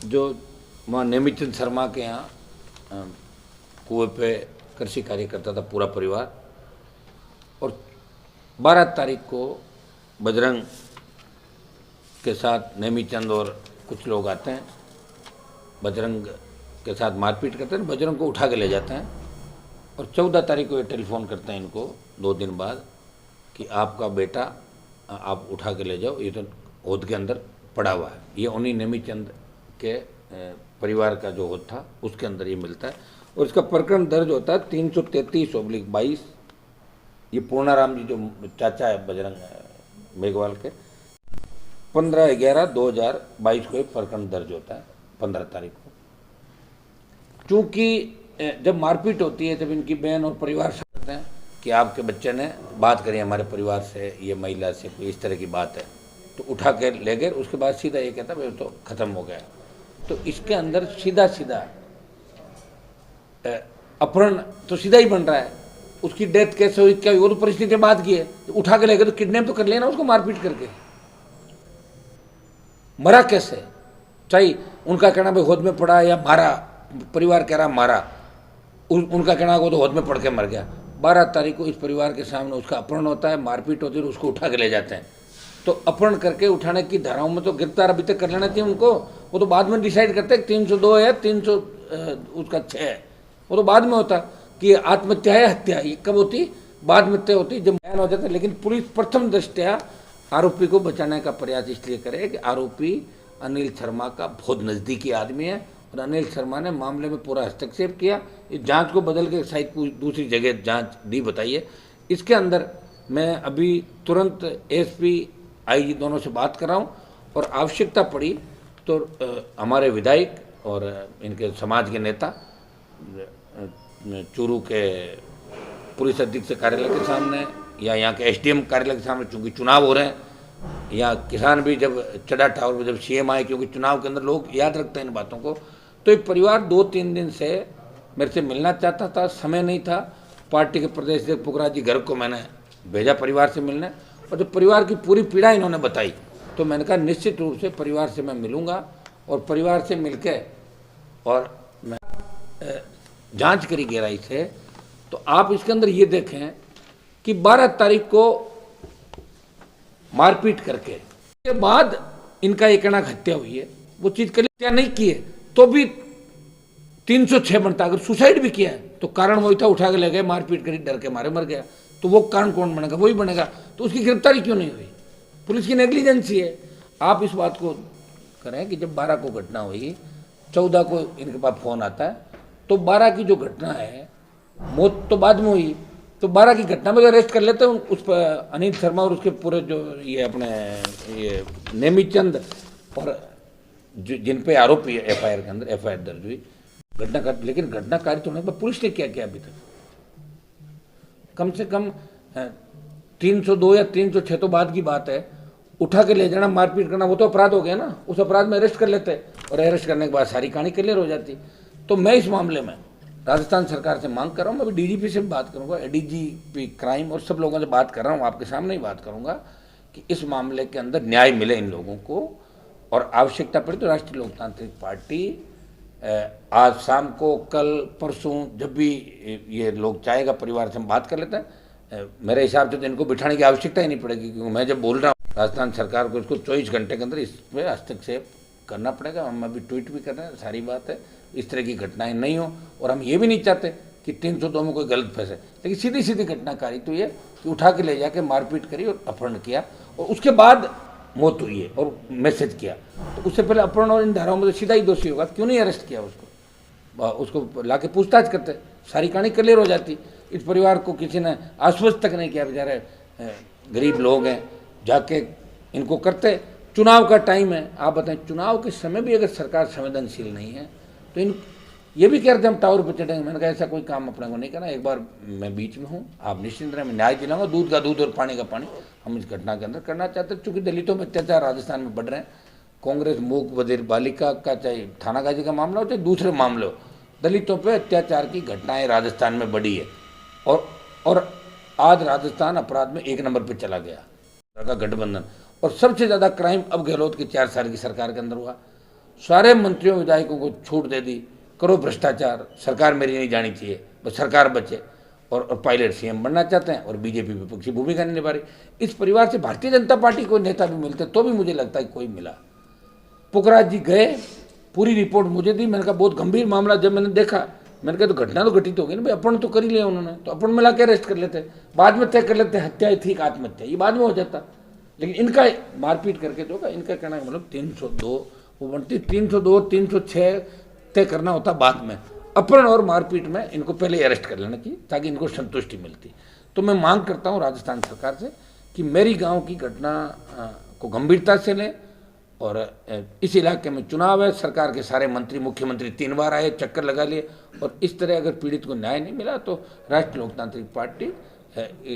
जो वहाँ नेमिचंद शर्मा के यहाँ कुएं पे कृषि कार्य करता था पूरा परिवार। और 12 तारीख को बजरंग के साथ नेमिचंद और कुछ लोग आते हैं, बजरंग के साथ मारपीट करते हैं, बजरंग को उठा के ले जाते हैं। और 14 तारीख को ये टेलीफोन करते हैं इनको 2 दिन बाद कि आपका बेटा आप उठा के ले जाओ, ये तो ओद के अंदर पड़ा हुआ है। ये उन्हीं नेमिचंद के परिवार का जो होद था उसके अंदर ये मिलता है। और इसका प्रकरण दर्ज होता है 333/22। ये पूर्णाराम जी जो चाचा है बजरंग मेघवाल के, 15/11/2022 को एक प्रकरण दर्ज होता है, 15 तारीख को। चूँकि जब मारपीट होती है, जब इनकी बहन और परिवार कहते हैं कि आपके बच्चे ने बात करी हमारे परिवार से, ये महिला से, कोई इस तरह की बात है, तो उठा के ले गए। उसके बाद सीधा ये कहता भाई तो ख़त्म हो गया। तो इसके अंदर सीधा सीधा अपहरण तो सीधा ही बन रहा है। उसकी डेथ कैसे हुई, क्या हुई, वो तो परिस्थिति बात की है। तो उठा के ले गए तो किडनैप तो कर लेना उसको, मारपीट करके। मरा कैसे, चाहे उनका कहना भाई होद में पड़ा या मारा, परिवार कह रहा मारा, उनका कहना वो तो होद में पड़ के मर गया। 12 तारीख को इस परिवार के सामने उसका अपहरण होता है, मारपीट होती है, उसको उठा के ले जाते हैं। तो अपहरण करके उठाने की धाराओं में तो गिरफ्तार अभी तक कर लेना चाहिए उनको। वो तो बाद में डिसाइड करते हैं 302 है, 300 उसका 6 है, वो तो बाद में होता कि आत्महत्या है हत्या। ये कब होती, बाद में तय होती जब बयान हो जाता। लेकिन पुलिस प्रथम दृष्टया आरोपी को बचाने का प्रयास इसलिए करे कि आरोपी अनिल शर्मा का बहुत नज़दीकी आदमी है और अनिल शर्मा ने मामले में पूरा हस्तक्षेप किया। इस जांच को बदल के शायद कोई दूसरी जगह जांच दी बताइए। इसके अंदर मैं अभी तुरंत एसपी आईजी दोनों से बात कर रहा हूँ और आवश्यकता पड़ी तो हमारे विधायक और इनके समाज के नेता चूरू के पुलिस अधीक्षक कार्यालय के सामने या यहाँ के एसडीएम कार्यालय के सामने, चूँकि चुनाव हो रहे हैं, या किसान भी जब चढ़ा टावर पर जब सीएम आए, क्योंकि चुनाव के अंदर लोग याद रखते हैं इन बातों को। तो एक परिवार 2-3 दिन से मेरे से मिलना चाहता था, समय नहीं था। पार्टी के प्रदेश अध्यक्ष पुखराज जी गर्ग को मैंने भेजा परिवार से मिलने, और जब परिवार की पूरी पीड़ा इन्होंने बताई तो मैंने कहा निश्चित रूप से परिवार से मैं मिलूँगा और परिवार से मिलके और मैं जाँच करी गहराई से। तो आप इसके अंदर ये देखें कि 12 तारीख को मारपीट करके के बाद इनका एक कहना हत्या हुई है, वो चीज़ के लिए हत्या नहीं की है तो भी 306 बनता। अगर सुसाइड भी किया है तो कारण वही था, उठा के ले गए, मारपीट करी, डर के मारे मर गया। तो वो कारण कौन बनेगा, वही बनेगा। तो उसकी गिरफ्तारी क्यों नहीं हुई, पुलिस की नेग्लिजेंसी है। आप इस बात को करें कि जब 12 को घटना हुई, 14 को इनके पास फ़ोन आता है, तो 12 की जो घटना है, मौत तो बाद में हुई, तो 12 की घटना में अरेस्ट कर लेते हैं उस पर अनिल शर्मा और उसके पूरे जो ये अपने ये नेमिचंद और जिन पे आरोपी है एफआईआर के अंदर, एफआईआर दर्ज हुई घटना का। लेकिन घटनाकारी तो नहीं, पुलिस ने क्या किया अभी तक, कम से कम 302 या 306 तो बाद की बात है। उठा के ले जाना, मारपीट करना, वो तो अपराध हो गया ना, उस अपराध में अरेस्ट कर लेते और अरेस्ट करने के बाद सारी कहानी क्लियर हो जाती। तो मैं इस मामले में राजस्थान सरकार से मांग कर रहा हूँ, मैं अभी डीजीपी से भी बात करूँगा, एडीजीपी क्राइम और सब लोगों से बात कर रहा हूँ, आपके सामने ही बात करूँगा कि इस मामले के अंदर न्याय मिले इन लोगों को। और आवश्यकता पड़ी तो राष्ट्रीय लोकतांत्रिक पार्टी आज शाम को, कल परसों, जब भी ये लोग चाहेगा परिवार से हम बात कर लेते हैं। मेरे हिसाब से तो इनको बिठाने की आवश्यकता ही नहीं पड़ेगी, क्योंकि मैं जब बोल रहा हूँ राजस्थान सरकार को इसको 24 घंटे के अंदर इस पर हस्तक्षेप करना पड़ेगा। हम अभी ट्वीट भी कर रहे हैं, सारी बात है, इस तरह की घटनाएं नहीं हो। और हम ये भी नहीं चाहते कि 302 में कोई गलत फंसे, लेकिन सीधी सीधी घटनाकारी तो ये कि उठा के ले जाके मारपीट करी और अपहरण किया और उसके बाद मौत हुई है और मैसेज किया। तो उससे पहले अपहरण और इन धाराओं में तो सीधा ही दोषी होगा, क्यों नहीं अरेस्ट किया उसको ला के पूछताछ करते, सारी कहानी क्लियर हो जाती। इस परिवार को किसी ने आश्वस्त तक नहीं किया, बेचारे गरीब लोग हैं, जाके इनको करते। चुनाव का टाइम है, आप बताएं, चुनाव के समय भी अगर सरकार संवेदनशील नहीं है तो इन ये भी कह रहे थे हम टावर पर चढ़ेंगे। मैंने कहा ऐसा कोई काम अपने को नहीं करना, एक बार मैं बीच में हूँ, आप निश्चिंत रहे, मैं न्याय दिलाऊंगा, दूध का दूध और पानी का पानी हम इस घटना के अंदर करना चाहते हैं। चूँकि दलितों में अत्याचार राजस्थान में बढ़ रहे हैं, कांग्रेस मूक बधिर बालिका का चाहे थानागाजी का मामला हो चाहे दूसरे मामले हो, दलितों पर अत्याचार की घटनाएं राजस्थान में बढ़ी है। और आज राजस्थान अपराध में 1 नंबर पर चला गया का गठबंधन। और सबसे ज़्यादा क्राइम अब गहलोत की 4 साल की सरकार के अंदर हुआ। सारे मंत्रियों विधायकों को छूट दे दी, करो भ्रष्टाचार, सरकार मेरी नहीं जानी चाहिए, बस सरकार बचे। और पायलट सीएम बनना चाहते हैं और बीजेपी विपक्षी भूमिका नहीं निभा रही। इस परिवार से भारतीय जनता पार्टी को नेता भी मिलते तो भी मुझे लगता है कोई मिला। पुखराज जी गए, पूरी रिपोर्ट मुझे दी, मैंने कहा बहुत गंभीर मामला। जब मैंने देखा मैंने कहा तो घटना तो घटित हो गई ना भाई, अपन तो कर ही लिया उन्होंने, तो अपन मिला के अरेस्ट कर लेते, बाद में तय कर लेते हत्या थी कि आत्महत्या, ये बाद में हो जाता। लेकिन इनका मारपीट करके जो इनका कहना है मतलब 302 वो बनती, 302 306 तय करना होता बाद में। अपहरण और मारपीट में इनको पहले अरेस्ट कर लेना चाहिए ताकि इनको संतुष्टि मिलती। तो मैं मांग करता हूँ राजस्थान सरकार से कि मेरी गांव की घटना को गंभीरता से लें। और इस इलाके में चुनाव है, सरकार के सारे मंत्री मुख्यमंत्री 3 बार आए, चक्कर लगा लिए, और इस तरह अगर पीड़ित को न्याय नहीं मिला तो राष्ट्रीय लोकतांत्रिक पार्टी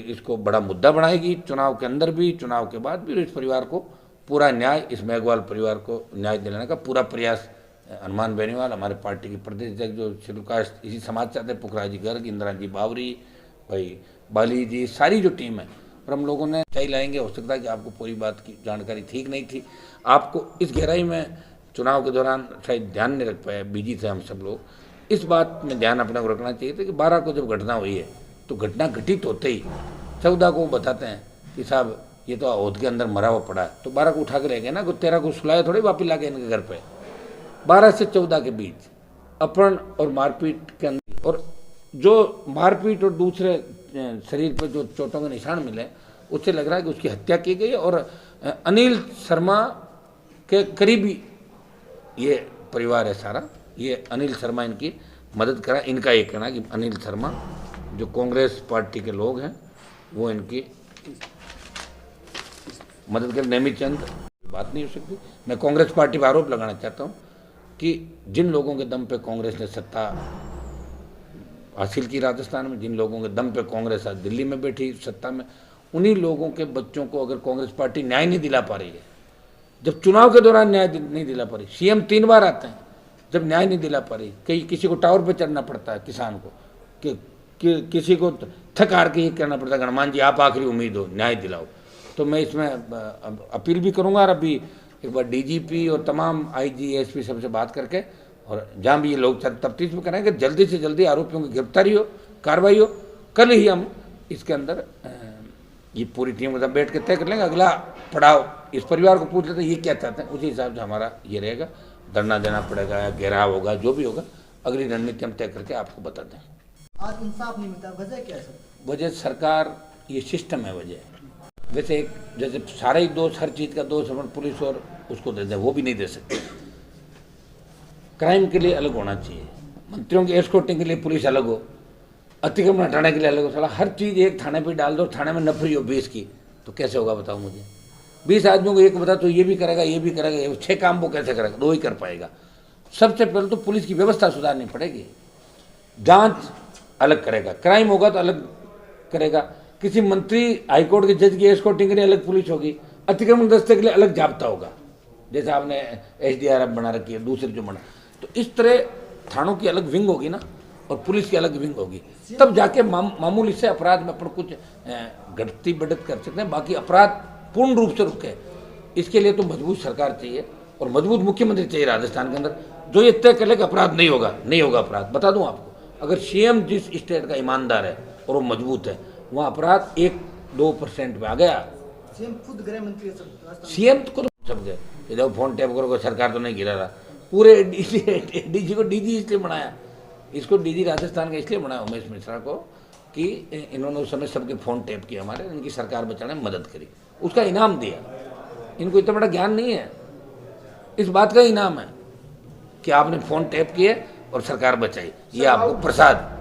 इसको बड़ा मुद्दा बनाएगी, चुनाव के अंदर भी चुनाव के बाद भी। और इस परिवार को पूरा न्याय, इस मेघवाल परिवार को न्याय दिलाने का पूरा प्रयास हनुमान बेनीवाल हमारे पार्टी के प्रदेश अध्यक्ष जो शेड्यूल कास्ट इसी समाज से आते, पुखराज जी गर्ग, इंदिरा जी बावरी, भाई बाली जी, सारी जो टीम है, और हम लोगों ने सही लाएंगे। हो सकता है कि आपको पूरी बात की जानकारी ठीक नहीं थी, आपको इस गहराई में चुनाव के दौरान शायद ध्यान नहीं रख पाए, बिजी थे हम सब लोग। इस बात में ध्यान अपने को रखना चाहिए था कि 12 को जब घटना हुई है तो घटना घटित होते ही 14 को बताते हैं कि साहब ये तो औद के अंदर मरा हुआ पड़ा है, तो 12 को उठा के ले गए ना, 13 को सुलाया थोड़ी वापिस ला के इनके घर पे। 12 से 14 के बीच अपहरण और मारपीट के अंदर, और जो मारपीट और दूसरे शरीर पर जो चोटों के निशान मिले उससे लग रहा है कि उसकी हत्या की गई। और अनिल शर्मा के करीबी ये परिवार है सारा, ये अनिल शर्मा इनकी मदद करा। इनका ये कहना कि अनिल शर्मा जो कांग्रेस पार्टी के लोग हैं वो इनकी मदद कर। नेमीचंद बात नहीं हो सकती। मैं कांग्रेस पार्टी पर आरोप लगाना चाहता हूँ कि जिन लोगों के दम पे कांग्रेस ने सत्ता हासिल की राजस्थान में, जिन लोगों के दम पे कांग्रेस आज दिल्ली में बैठी सत्ता में, उन्हीं लोगों के बच्चों को अगर कांग्रेस पार्टी न्याय नहीं दिला पा रही है, जब चुनाव के दौरान न्याय नहीं दिला पा रही, सीएम 3 बार आते हैं, जब न्याय नहीं दिला पा रही, कई किसी को टावर पे चढ़ना पड़ता है किसान को, कि किसी को थक हार के ये कहना पड़ता है हनुमान जी आप आखिरी उम्मीद हो, न्याय दिलाओ। तो मैं इसमें अपील भी करूँगा, और अभी एक बार डीजीपी और तमाम आईजी एसपी सबसे बात करके, और जहाँ भी ये लोग तफ्तीश में करेंगे, जल्दी से जल्दी आरोपियों की गिरफ्तारी हो, कार्रवाई हो। कल ही हम इसके अंदर ये पूरी टीम के साथ बैठ के तय कर लेंगे अगला पड़ाव। इस परिवार को पूछ लेते हैं ये क्या चाहते हैं, उसी हिसाब से हमारा ये रहेगा, धरना देना पड़ेगा या घेराव होगा, जो भी होगा अगली रणनीति हम तय करके आपको बता दें। आज इंसाफ नहीं मिलता, वजह क्या है सर? वजह सरकार, ये सिस्टम है वजह। वैसे एक जैसे सारा ही दोष, हर चीज़ का दोष अपन पुलिस और उसको दे दें, वो भी नहीं दे सकते। क्राइम के लिए अलग होना चाहिए, मंत्रियों की एस्कॉर्टिंग के लिए पुलिस अलग हो, अतिक्रमण हटाने के लिए अलग हो। साला हर चीज़ एक थाने पे डाल दो, थाने में नफरी हो 20 की, तो कैसे होगा बताओ मुझे? 20 आदमियों को एक बता तो ये भी करेगा, ये भी करेगा, 6 काम वो कैसे करेगा? 2 ही कर पाएगा। सबसे पहले तो पुलिस की व्यवस्था सुधारनी पड़ेगी, जांच अलग करेगा, क्राइम होगा तो अलग करेगा। किसी मंत्री हाईकोर्ट के जज की एस्कॉर्टिंग के लिए अलग पुलिस होगी, अतिक्रमण दस्ते के लिए अलग जाब्ता होगा, जैसे आपने SDRF बना रखी है, दूसरे जो बना। तो इस तरह थानों की अलग विंग होगी ना, और पुलिस की अलग विंग होगी, तब जाके मामूली से अपराध में अपन कुछ घटती बढ़त कर सकते हैं। बाकी अपराध पूर्ण रूप से रुके, इसके लिए तो मजबूत सरकार चाहिए और मजबूत मुख्यमंत्री चाहिए राजस्थान के अंदर, जो ये तय कर ले कि अपराध नहीं होगा, नहीं होगा अपराध। बता दूं आपको, अगर सीएम जिस स्टेट का ईमानदार है और वो मजबूत है, वहाँ अपराध 1-2% में आ गया। सीएम खुद गृह मंत्री है, सीएम को तो समझे, जब फोन टैप करो सरकार तो नहीं गिरा रहा। पूरे डीजी को डीजी इसलिए बनाया, इसको डीजी राजस्थान का इसलिए बनाया उमेश मिश्रा को कि इन्होंने उस समय सबके फ़ोन टैप किए, हमारे इनकी सरकार बचाने में मदद करी, उसका इनाम दिया। इनको इतना बड़ा ज्ञान नहीं है, इस बात का इनाम है कि आपने फ़ोन टैप किए और सरकार बचाई, ये आपको प्रसाद।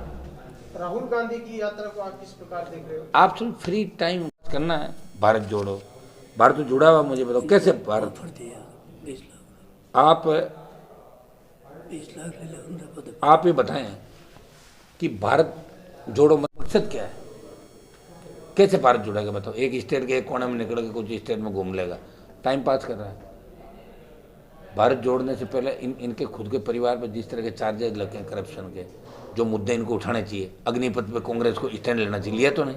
राहुल गांधी की यात्रा को आप किस प्रकार देख रहे हो? आप सिर्फ फ्री टाइम करना है, भारत जोड़ो, भारत तो जुड़ा हुआ, मुझे बताओ कैसे भारत? आप ये बताएं कि भारत जोड़ो मकसद क्या है, कैसे भारत जुड़ेगा बताओ? एक स्टेट के एक कोने में निकल के कुछ स्टेट में घूम लेगा, टाइम पास कर रहा है। भारत जोड़ने से पहले इनके खुद के परिवार पर जिस तरह के चार्जेस लगे हैं करप्शन के, जो मुद्दे इनको उठाने चाहिए, अग्निपथ पे कांग्रेस को स्टैंड लेना चाहिए, लिया तो नहीं।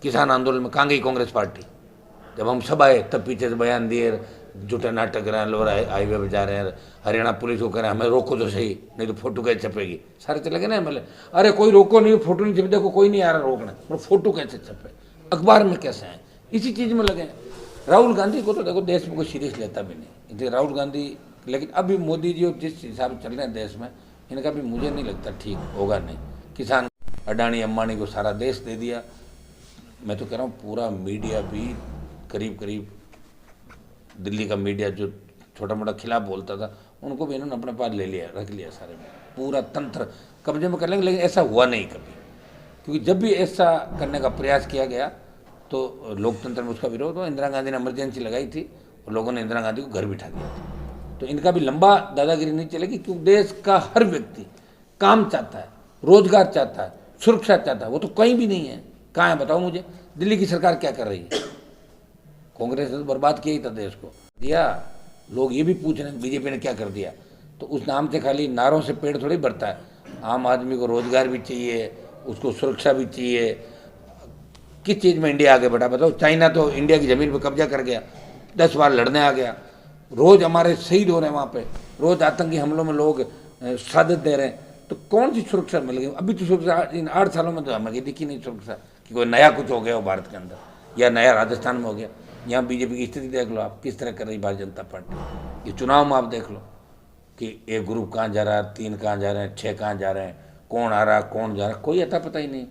किसान आंदोलन में कहाँ गई कांग्रेस पार्टी? जब हम सब आए तब पीछे से बयान दिए, झूठे नाटक कर रहे हैं, लोग हाईवे पर जा रहे हैं, हरियाणा पुलिस को कह रहे हैं हमें रोको तो सही, नहीं तो फोटो कैसे छपेगी। सारे चले गए ना एमएलए, अरे कोई रोको नहीं, फोटो नहीं छपे, देखो कोई नहीं आ रहा रोकना, पर फोटो कैसे छपे, अखबार में कैसे आए, इसी चीज़ में लगे हैं। राहुल गांधी को तो देखो देश में कोई सीरियस लेता भी नहीं, इसलिए राहुल गांधी, लेकिन अभी मोदी जी जिस हिसाब से चल रहे हैं देश में, इनका भी मुझे नहीं लगता ठीक होगा। नहीं, किसान अडानी अंबानी को सारा देश दे दिया, मैं तो कह रहा हूँ पूरा मीडिया भी करीब करीब दिल्ली का मीडिया जो छोटा मोटा खिलाफ बोलता था उनको भी इन्होंने अपने पास ले लिया, रख लिया, सारे में पूरा तंत्र कब्जे में कर लेंगे। लेकिन ऐसा हुआ नहीं कभी, क्योंकि जब भी ऐसा करने का प्रयास किया गया तो लोकतंत्र में उसका विरोध हुआ। इंदिरा गांधी ने इमरजेंसी लगाई थी और लोगों ने इंदिरा गांधी को घर बिठा दिया था। तो इनका भी लंबा दादागिरी नहीं चलेगी, क्योंकि देश का हर व्यक्ति काम चाहता है, रोजगार चाहता है, सुरक्षा चाहता है, वो तो कहीं भी नहीं है। कहाँ है बताओ मुझे, दिल्ली की सरकार क्या कर रही है? कांग्रेस ने तो बर्बाद किया ही था देश को, दिया। लोग ये भी पूछ रहे हैं बीजेपी ने क्या कर दिया, तो उस नाम से खाली नारों से पेड़ थोड़ी भरता है। आम आदमी को रोजगार भी चाहिए, उसको सुरक्षा भी चाहिए। किस चीज़ में इंडिया आगे बढ़ा बताओ? चाइना तो इंडिया की ज़मीन पर कब्जा कर गया, 10 बार लड़ने आ गया, रोज़ हमारे शहीद हो रहे हैं वहाँ पे, रोज़ आतंकी हमलों में लोग शहादत दे रहे हैं। तो कौन सी सुरक्षा मिल गई? अभी तो सुरक्षा इन 8 सालों में तो हमें दिखी नहीं सुरक्षा कि कोई नया कुछ हो गया हो भारत के अंदर, या नया राजस्थान में हो गया। यहाँ बीजेपी की स्थिति देख लो आप, किस तरह कर रही भारतीय जनता पार्टी। ये चुनाव में आप देख लो कि एक ग्रुप कहाँ जा रहा है, 3 कहाँ जा रहे हैं, 6 कहाँ जा रहे हैं, कौन आ रहा कौन जा रहा, कोई अता पता ही नहीं।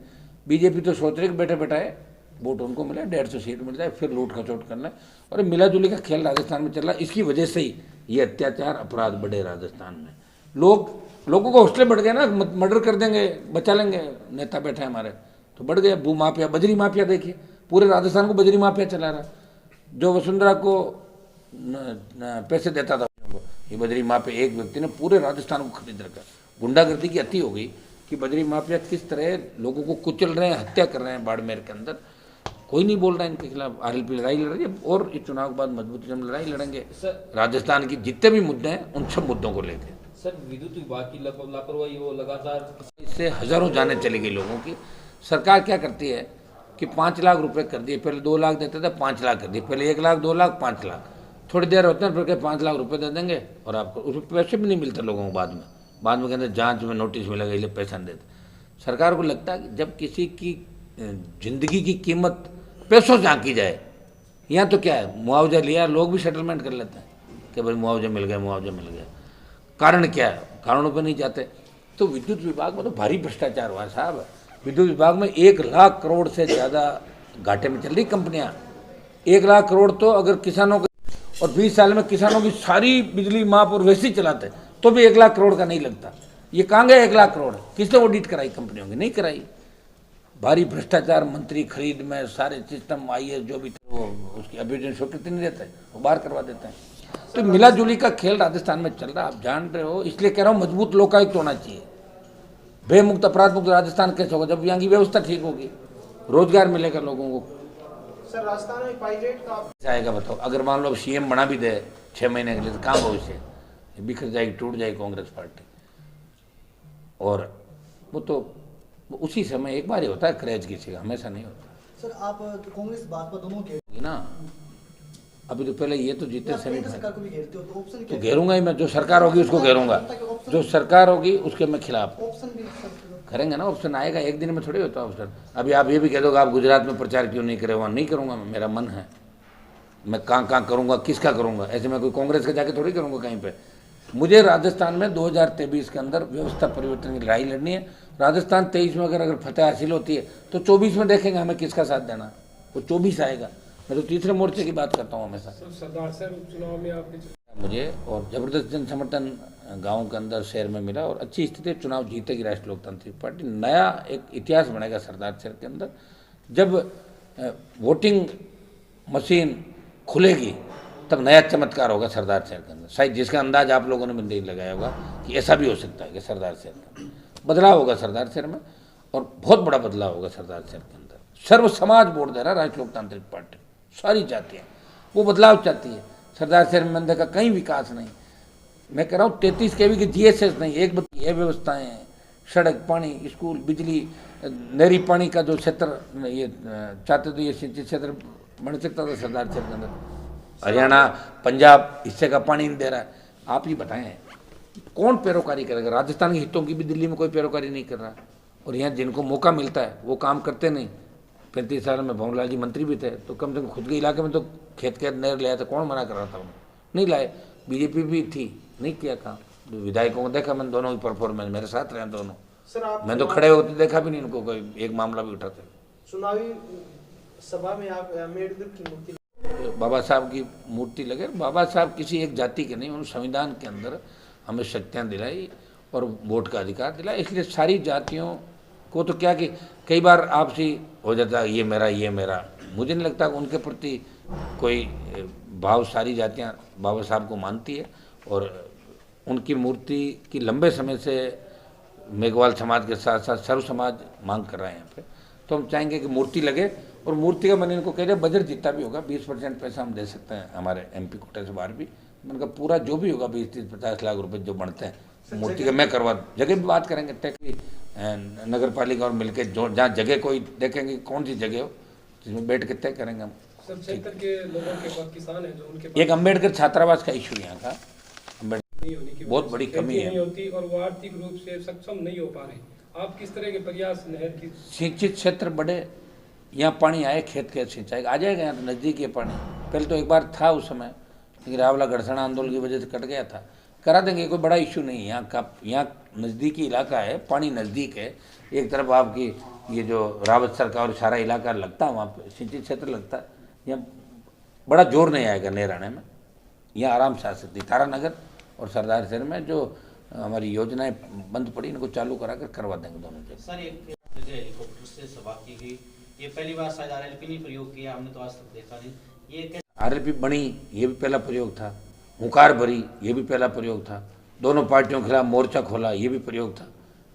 बीजेपी तो सोच रही कि बैठे बैठाए वोट उनको मिले, 150 सीट मिल जाए, फिर लूट खचोट करना है। और मिला जुली का खेल राजस्थान में चल रहा है। इसकी वजह से ही ये अत्याचार अपराध बढ़े राजस्थान में। लोगों को हौसले बढ़ गए ना, मर्डर कर देंगे, बचा लेंगे, नेता बैठे हमारे, तो बढ़ गया। भू माफिया, बजरी माफिया, देखिए पूरे राजस्थान को बजरी माफिया चला रहा। जो वसुंधरा को पैसे देता था ये बजरी माफिया, एक व्यक्ति ने पूरे राजस्थान को खरीद रखा। गुंडागर्दी की अति हो गई कि बजरी माफिया किस तरह लोगों को कुचल रहे हैं, हत्या कर रहे हैं बाड़मेर के अंदर। कोई नहीं बोल रहा है इनके खिलाफ। आरएलपी लड़ाई लड़ रही है और इस चुनाव के बाद मजबूती से हम लड़ाई लड़ेंगे राजस्थान की जितने भी मुद्दे हैं उन सब मुद्दों को लेकर। सर, विद्युत विभाग की लापरवाही वो लगातार, इससे हजारों जानें चली गई लोगों की। सरकार क्या करती है कि 5 लाख रुपए कर दिए, पहले 2 लाख देते थे, 5 लाख कर दिए, पहले 1 लाख, 2 लाख, 5 लाख, थोड़ी देर होते हैं फिर 5 लाख रुपए दे देंगे और आपको उसमें पैसे भी नहीं मिलते लोगों को। बाद में कहते जांच में नोटिस मिलेगा, इसलिए पैसा नहीं देते। सरकार को लगता है कि जब किसी की जिंदगी की कीमत पैसों से आंकी जाए, यहाँ तो क्या है, मुआवजा लिया, लोग भी सेटलमेंट कर लेते हैं कि भाई मुआवजा मिल गया, मुआवजा मिल गया। कारण क्या है? कारणों पर नहीं जाते। तो विद्युत विभाग में तो भारी भ्रष्टाचार हुआ है साहब। विद्युत विभाग में 1 लाख करोड़ से ज़्यादा घाटे में चल रही कंपनियां। 1 लाख करोड़ तो अगर किसानों को, और 20 साल में किसानों की सारी बिजली माप और वैसे ही चलाते तो भी 1 लाख करोड़ का नहीं लगता। ये कहाँ गए 1 लाख करोड़? किसने ऑडिट कराई कंपनियों की? नहीं कराई। भारी भ्रष्टाचार, मंत्री खरीद में, सारे सिस्टम, आईएएस जो भी थे वो उसकी अभियोजन स्वीकृति नहीं देते, वो बाहर करवा देते हैं। तो मिला जुली का खेल राजस्थान में चल रहा है, आप जान रहे हो। इसलिए कह रहा हूँ मजबूत लोकायुक्त होना चाहिए। भयमुक्त, अपराध मुक्त राजस्थान कैसे होगा? जब यहाँ की व्यवस्था ठीक होगी, रोजगार मिलेगा लोगों को। सर, राजस्थान में पायलट का आएगा बताओ? अगर मान लो सीएम बना भी दे 6 महीने के लिए, तो कहाँ भविष्य? बिखर जाएगी, टूट जाएगी कांग्रेस पार्टी। और वो तो उसी समय एक बार ही होता है क्रेज किसी का, हमेशा नहीं होता। सर, आप कांग्रेस भाजपा दोनों के ना, अभी तो पहले ये तो जीते सेमी सरकार को भी घेरते हो, तो ऑप्शन तो घेरूंगा ही मैं। जो सरकार होगी उसको घेरूंगा, जो सरकार होगी उसके मैं खिलाफ। ऑप्शन भी करेंगे ना, ऑप्शन आएगा, एक दिन में थोड़ी होता ऑप्शन। अभी आप ये भी कह दोगे आप गुजरात में प्रचार क्यों नहीं करे? वहाँ नहीं करूँगा मैं, मेरा मन है। मैं कहाँ करूँगा, किसका करूँगा? ऐसे मैं कोई कांग्रेस का जाके थोड़ी करूँगा कहीं पे। मुझे राजस्थान में 2023 के अंदर व्यवस्था परिवर्तन की लड़ाई लड़नी है। राजस्थान 23 में अगर फतेह हासिल होती है तो 24 में देखेंगे हमें किसका साथ देना। वो 24 आएगा। मैं तो तीसरे मोर्चे की बात करता हूँ हमेशा। सरदार साहब उपचुनाव में आपने मुझे और जबरदस्त जन समर्थन गाँव के अंदर शहर में मिला और अच्छी स्थिति, चुनाव जीतेगी राष्ट्रीय लोकतांत्रिक पार्टी। नया एक इतिहास बनेगा सरदार शहर के अंदर। जब वोटिंग मशीन खुलेगी तब नया चमत्कार होगा सरदार शहर के अंदर। शायद जिसका अंदाज आप लोगों ने भी नहीं लगाया होगा कि ऐसा भी हो सकता है कि सरदार शहर का बदलाव होगा सरदार शहर में, और बहुत बड़ा बदलाव होगा सरदार शहर के अंदर। सर्व समाज वोट दे रहा है राष्ट्रीय लोकतांत्रिक पार्टी, सारी जातियाँ वो बदलाव चाहती है। सरदार शहर में मंदिर का कहीं विकास नहीं। मैं कह रहा हूँ 33 केवी की जीएसएस नहीं, एक ये व्यवस्थाएँ, सड़क, पानी, स्कूल, बिजली, नहरी पानी का जो क्षेत्र ये चाहते तो ये सिंचित क्षेत्र बन सकता था सरदार शहर के अंदर। हरियाणा पंजाब हिस्से का पानी नहीं दे रहा है। आप ही बताएं कौन पैरोकारी करेगा? राजस्थान के हितों की भी दिल्ली में कोई पैरोकारी नहीं कर रहा, और यहाँ जिनको मौका मिलता है वो काम करते नहीं। 35 साल में भंवरलाल जी मंत्री भी थे, तो कम से कम खुद के इलाके में तो खेत के नहर ले आया था, कौन मना कर रहा था? उन्हें नहीं लाए। बीजेपी भी थी, नहीं किया काम। तो विधायकों को देखा मैंने, दोनों की परफॉर्मेंस मेरे साथ रहे दोनों। सर आप मैं तो खड़े होते देखा भी नहीं इनको कोई एक मामला भी उठाते। चुनावी सभा में आप अम्बेडकर की मूर्ति बाबा साहब की मूर्ति लगे। बाबा साहब किसी एक जाति के नहीं, उन्होंने संविधान के अंदर हमें शक्तियाँ दिलाई और वोट का अधिकार दिलाया, इसलिए सारी जातियों को तो क्या कि कई बार आपसी हो जाता है ये मेरा ये मेरा। मुझे नहीं लगता उनके प्रति कोई भाव सारी जातियाँ बाबा साहब को मानती है, और उनकी मूर्ति की लंबे समय से मेघवाल समाज के साथ साथ सर्व समाज मांग कर रहे हैं यहाँ पे। तो हम चाहेंगे कि मूर्ति लगे, और मूर्ति का मैंने इनको कह दिया बजट जितना भी होगा 20% पैसा हम दे सकते हैं हमारे MP कोटे से बाहर भी। मैंने कहा पूरा जो भी होगा 20-30-50 लाख रुपए जो बनते हैं मूर्ति का मैं करवा। जगह भी बात करेंगे टैक्सी नगर पालिका और मिलकर जो जहाँ जगह कोई देखेंगे कौन सी जगह हो जिसमें बैठ के तय करेंगे हम। सब क्षेत्र के लोगों के पास किसान है जो उनके पास एक अम्बेडकर छात्रावास का इशू यहाँ का नहीं होने की बहुत वजह बड़ी से कमी खेती है। नहीं होती और वो आर्थिक रूप से सक्षम नहीं हो पा रहे। आप किस तरह के प्रयास नहर की सिंचित क्षेत्र बढ़े, यहाँ पानी आए खेत के सिंचाई आ जाएगा। यहाँ तो नज़दीक है पानी, पहले तो एक बार था उस समय, लेकिन रावला गढ़सना आंदोलन की वजह से कट गया था। करा देंगे, कोई बड़ा इशू नहीं है यहाँ का। यहाँ नज़दीकी इलाका है, पानी नज़दीक है। एक तरफ आपकी ये जो रावतसर का और सारा इलाका लगता है, वहाँ पर सिंचित क्षेत्र लगता है। यहाँ बड़ा जोर नहीं आएगा नहर आने में, यहाँ आराम से आ सकती। तारानगर और सरदार शहर में जो हमारी योजनाएं बंद पड़ी इनको चालू करा कर करवा देंगे दोनों जगह। सर एक हेलीकॉप्टर से सभा की गई, ये पहली बार शायद RLP ने प्रयोग किया, हमने तो आज तक देखा नहीं। ये कैसे RLP बनी, ये भी पहला प्रयोग था। हुंकार भरी, ये भी पहला प्रयोग था। दोनों पार्टियों के खिलाफ मोर्चा खोला, ये भी प्रयोग था।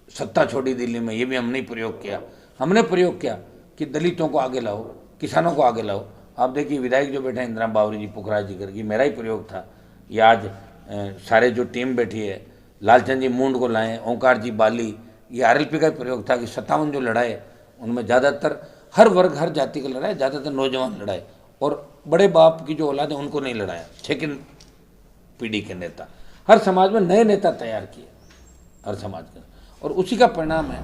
सत्ता छोड़ी दिल्ली में, ये भी हमने प्रयोग किया। हमने प्रयोग किया कि दलितों को आगे लाओ, किसानों को आगे लाओ। आप देखिए विधायक जो बैठे हैं इंदिरा बावरी जी, पुखराज जी करके, मेरा ही प्रयोग था। ये आज सारे जो टीम बैठी है, लालचंद जी मूंड को लाएं, ओंकार जी बाली, ये RLP का प्रयोग था कि 57 जो लड़ाए उनमें ज़्यादातर हर वर्ग हर जाति का लड़ाए, ज़्यादातर नौजवान लड़ाए, और बड़े बाप की जो औलाद है उनको नहीं लड़ाया। सेकंड पीढ़ी के नेता, हर समाज में नए नेता तैयार किए, हर समाज के, और उसी का परिणाम है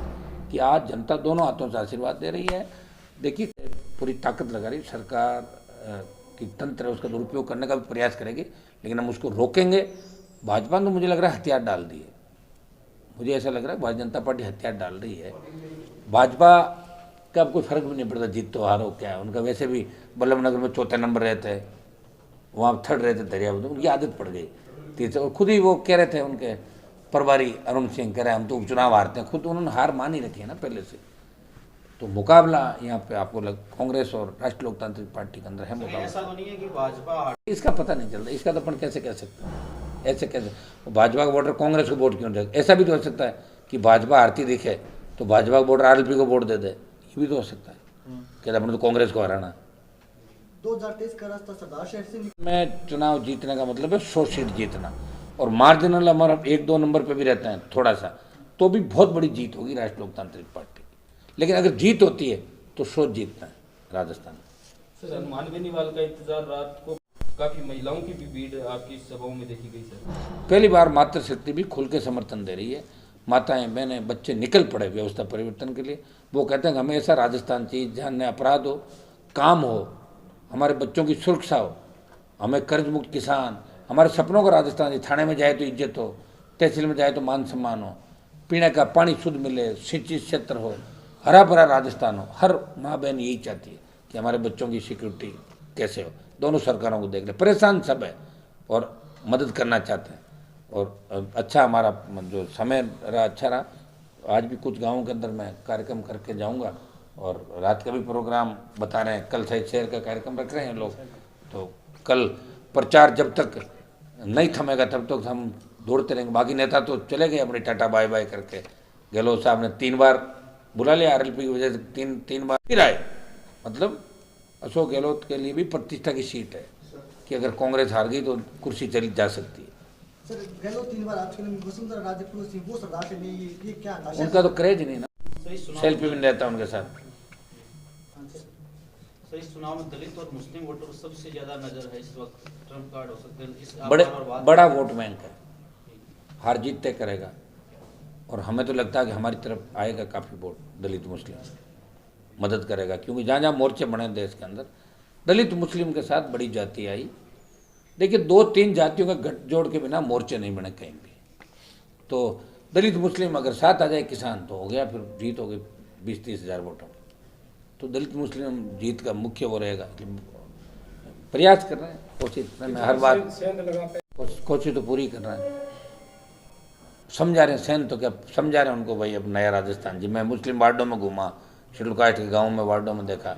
कि आज जनता दोनों हाथों से आशीर्वाद दे रही है। देखिए पूरी ताकत लगा रही सरकार की तंत्र है, उसका दुरुपयोग करने का भी प्रयास करेगी, लेकिन हम उसको रोकेंगे। भाजपा ने तो मुझे लग रहा है हथियार डाल दिए, मुझे ऐसा लग रहा है भारतीय जनता पार्टी हथियार डाल रही है। भाजपा का अब कोई फर्क भी नहीं पड़ता जीत तो हारो क्या है उनका। वैसे भी बल्लभ नगर में 4थे नंबर रहते हैं, वहाँ 3rd रहते दरियावत, उनकी आदत पड़ गई 3 और खुद ही वो कह रहे थे उनके प्रभारी अरुण सिंह कह रहे हैं हम तो उपचुनाव हारते हैं। खुद उन्होंने हार मान ही रखी है ना पहले से। तो मुकाबला यहाँ पे आपको कांग्रेस और राष्ट्रीय लोकतांत्रिक पार्टी के अंदर है मुकाबला। ऐसा तो नहीं है कि भाजपा इसका पता नहीं चलता, इसका तो अपन कैसे कह सकते हैं? ऐसे कैसे भाजपा का वोटर कांग्रेस को वोट क्यों दे? ऐसा भी तो हो सकता है कि भाजपा हारती दिखे तो भाजपा का वोटर RLP को वोट दे दे, ये भी तो हो सकता है। कहते अपने तो कांग्रेस को हराना। 2023 का रास्ता सरदार शहर से में चुनाव जीतने का मतलब है 100 सीट जीतना, और मार्जिनल हमारा 1-2 नंबर पे भी रहता है थोड़ा सा, तो भी बहुत बड़ी जीत होगी राष्ट्रीय लोकतांत्रिक पार्टी। लेकिन अगर जीत होती है तो 100 जीतना है राजस्थान में। सर हनुमान बेनीवाल का इंतजार रात को काफी महिलाओं की भी भीड़ आपकी सभाओं में देखी गई सर। पहली बार मातृशक्ति भी खुल के समर्थन दे रही है। माताएं बहनें बच्चे निकल पड़े व्यवस्था परिवर्तन के लिए। वो कहते हैं कि हमें ऐसा राजस्थान चाहिए जहाँ न अपराध हो, काम हो, हमारे बच्चों की सुरक्षा हो, हमें कर्ज मुक्त किसान, हमारे सपनों का राजस्थान। थाने में जाए तो इज्जत हो, तहसील में जाए तो मान सम्मान हो, पीने का पानी शुद्ध मिले, सिंचित क्षेत्र हो, हरा भरा राजस्थान हो। हर माँ बहन यही चाहती है कि हमारे बच्चों की सिक्योरिटी कैसे हो। दोनों सरकारों को देख ले, परेशान सब है और मदद करना चाहते हैं। और अच्छा हमारा जो समय रहा अच्छा रहा। आज भी कुछ गाँवों के अंदर मैं कार्यक्रम करके जाऊँगा, और रात का भी प्रोग्राम बता रहे हैं। कल सही शेर का कार्यक्रम रख रहे हैं लोग, तो कल प्रचार जब तक नहीं थमेगा तब तक हम दौड़ते रहेंगे। बाकी नेता तो चले गए अपनी टाटा बाय बाय करके। गहलोत साहब ने 3 बार बुला लिया RLP की वजह से, तीन बार फिर आए। मतलब अशोक गहलोत के लिए भी प्रतिष्ठा की सीट है कि अगर कांग्रेस हार गई तो कुर्सी चली जा सकती है। सर गहलोत 3 बार आप चुने में वसुंधरा राजे पुरुष सिंह वो सरदार से नहीं, ये क्या अंदाजा? उनका तो क्रेज नहीं ना, सही सुना सेल्फी भी नहीं रहता उनके साथ। सर इस चुनाव में दलित और मुस्लिम वोटर सबसे ज्यादा नजर है इस वक्त, ट्रम्प कार्ड हो सकते हैं इस बड़ा वोट बैंक है, हार जीत तय करेगा। और हमें तो लगता है कि हमारी तरफ आएगा काफ़ी वोट, दलित मुस्लिम मदद करेगा, क्योंकि जहाँ जहाँ मोर्चे बने देश के अंदर दलित मुस्लिम के साथ बड़ी जाति आई। देखिए 2-3 जातियों का गठजोड़ के बिना मोर्चे नहीं बने कहीं भी। तो दलित मुस्लिम अगर साथ आ जाए किसान तो हो गया, फिर जीत हो गई 20-30 हज़ार वोटों। तो दलित मुस्लिम जीत का मुख्य वो रहेगा। प्रयास कर रहे हैं, कोशिश में हर बात कोशिश तो पूरी कर रहे हैं। समझा रहे हैं सैन तो क्या समझा रहे हैं उनको, भाई अब नया राजस्थान जी। मैं मुस्लिम वार्डों में घूमा, शेड्यूल कास्ट के गाँव में वार्डों में देखा,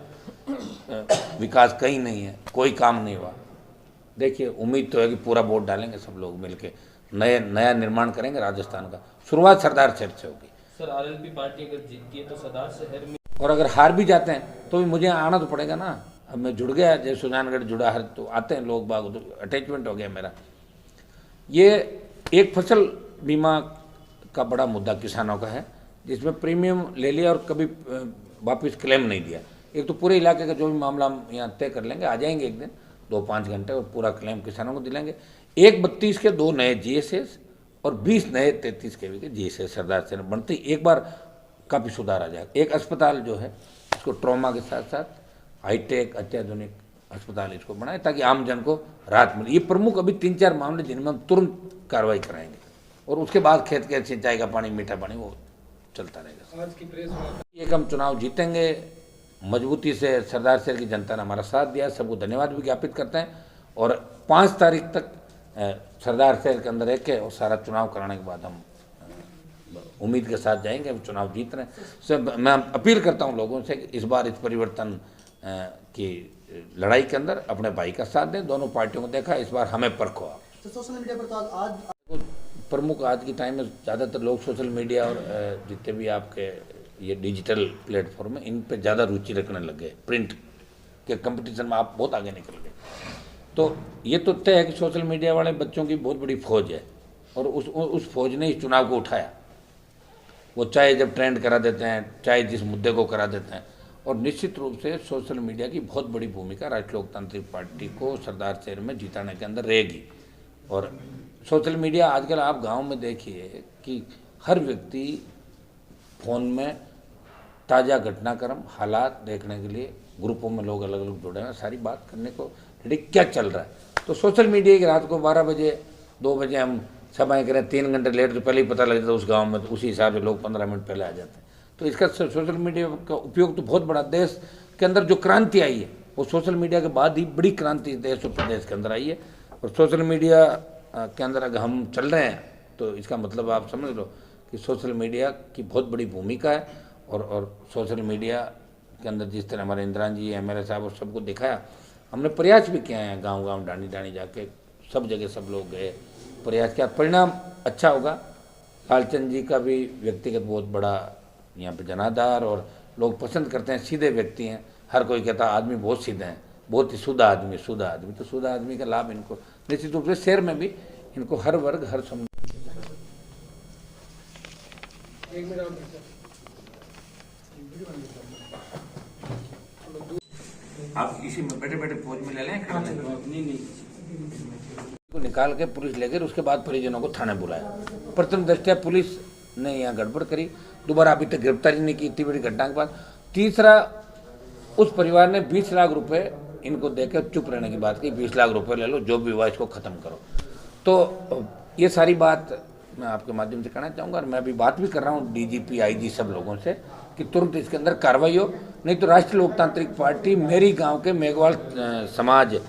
विकास कहीं नहीं है, कोई काम नहीं हुआ। देखिए उम्मीद तो है कि पूरा वोट डालेंगे सब लोग मिलके, नया निर्माण करेंगे राजस्थान का। शुरुआत सरदार शहर से होगी। सर आरएलपी पार्टी अगर जीतती है तो सरदार शहर में, और अगर हार भी जाते हैं तो भी मुझे आना तो पड़ेगा ना। अब मैं जुड़ गया, जैसे सुजानगढ़ जुड़ा, हर तो आते हैं लोग बाग, तो अटैचमेंट हो गया मेरा। ये एक फसल बीमा का बड़ा मुद्दा किसानों का है, जिसमें प्रीमियम ले लिया और कभी वापस क्लेम नहीं दिया। एक तो पूरे इलाके का जो भी मामला हम यहाँ तय कर लेंगे, आ जाएंगे एक दिन 2-5 घंटे और पूरा क्लेम किसानों को दिलाएंगे। 1-32 के 2 नए GSS और 20 नए 33 के GSS सरदार से बनते ही एक बार काफ़ी सुधार आ जाएगा। एक अस्पताल जो है इसको ट्रॉमा के साथ साथ हाईटेक अत्याधुनिक अस्पताल इसको बनाए, ताकि आम जन को राहत मिले। ये प्रमुख अभी 3-4 मामले जिनमें हम तुरंत कार्रवाई कराएंगे, और उसके बाद खेत के सिंचाई का पानी, मीठा पानी वो चलता रहेगा। आज की प्रेस वार्ता एक हम चुनाव जीतेंगे मजबूती से। सरदार शहर की जनता ने हमारा साथ दिया, सबको धन्यवाद भी ज्ञापित करते हैं। और 5 तारीख तक सरदार शहर के अंदर एक है, और सारा चुनाव कराने के बाद हम उम्मीद के साथ जाएंगे, हम चुनाव जीत रहे हैं। सब मैं अपील करता हूं लोगों से कि इस बार इस परिवर्तन की लड़ाई के अंदर अपने भाई का साथ दें। दोनों पार्टियों को देखा, इस बार हमें परखो आप। तो सोशल मीडिया पर तो आज प्रमुख आज की टाइम में ज़्यादातर लोग सोशल मीडिया और जितने भी आपके ये डिजिटल प्लेटफॉर्म है, इन पे ज़्यादा रुचि रखने लग गए। प्रिंट के कंपटीशन में आप बहुत आगे निकल गए। तो ये तो तय है कि सोशल मीडिया वाले बच्चों की बहुत बड़ी फौज है, और उस फौज ने इस चुनाव को उठाया। वो चाहे जब ट्रेंड करा देते हैं, चाहे जिस मुद्दे को करा देते हैं। और निश्चित रूप से सोशल मीडिया की बहुत बड़ी भूमिका राष्ट्रीय लोकतांत्रिक पार्टी को सरदार शहर में जिताने के अंदर रहेगी। और सोशल मीडिया आजकल आप गांव में देखिए कि हर व्यक्ति फ़ोन में ताज़ा घटनाक्रम हालात देखने के लिए ग्रुपों में लोग अलग अलग जुड़े हैं, सारी बात करने को रेडी क्या चल रहा है। तो सोशल मीडिया की रात को 12 बजे 2 बजे हम सभाएँ करें, 3 घंटे लेट तो पहले ही पता लग जाता उस गाँव में, तो उसी हिसाब से लोग 15 मिनट पहले आ जाते हैं। तो इसका सोशल मीडिया का उपयोग तो बहुत बड़ा, देश के अंदर जो क्रांति आई है वो सोशल मीडिया के बाद ही बड़ी क्रांति देश और प्रदेश के अंदर आई है। और सोशल मीडिया के अंदर अगर हम चल रहे हैं तो इसका मतलब आप समझ लो कि सोशल मीडिया की बहुत बड़ी भूमिका है। और सोशल मीडिया के अंदर जिस तरह हमारे इंदिरान जी MLA साहब और सबको दिखाया, हमने प्रयास भी किए हैं, गांव गांव डांडी डांडी जाके सब जगह सब लोग गए, प्रयास किया, परिणाम अच्छा होगा। लालचंद जी का भी व्यक्तिगत बहुत बड़ा यहाँ पे जनाधार, और लोग पसंद करते हैं, सीधे व्यक्ति हैं। हर कोई कहता है आदमी बहुत सीधे हैं, बहुत ही शुद्ध आदमी, शुद्ध आदमी। तो शुद्ध आदमी का लाभ इनको निश्चित रूप से शहर में भी इनको हर वर्ग हर समुदाय। एक मिनट और आप इसी में बैठे बैठे फौज में ले लें, को निकाल के पुलिस ले गई, उसके बाद परिजनों को थाने बुलाया। प्रथम दृष्टया पुलिस ने यहाँ गड़बड़ करी, दोबारा अभी तक गिरफ्तारी नहीं की इतनी बड़ी घटना के बाद। तीसरा, उस परिवार ने 20 लाख रुपए इनको देकर चुप रहने की बात की, 20 लाख रुपए ले लो, जो भी हुआ इसको ख़त्म करो। तो ये सारी बात मैं आपके माध्यम से कहना चाहूँगा, और मैं अभी बात भी कर रहा हूँ DGP IG सब लोगों से कि तुरंत इसके अंदर कार्रवाई हो, नहीं तो राष्ट्रीय लोकतांत्रिक पार्टी मेरी गांव के मेघवाल समाज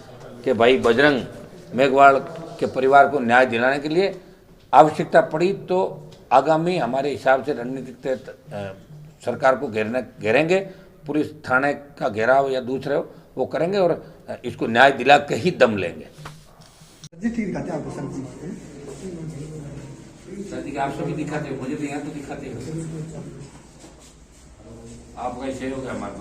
के भाई बजरंग मेघवाल के परिवार को न्याय दिलाने के लिए आवश्यकता पड़ी तो आगामी हमारे हिसाब से रणनीतिक तहत सरकार को घेरेंगे, पुलिस थाने का घेराव या दूसरे हो वो करेंगे, और इसको न्याय दिला के ही दम लेंगे। जी ठीक दिखाते हैं आपको सर जी। सर जी आप सभी दिखाते हो, मुझे तो यहाँ तो दिखाते हो, आपका ही सहयोग है हमारे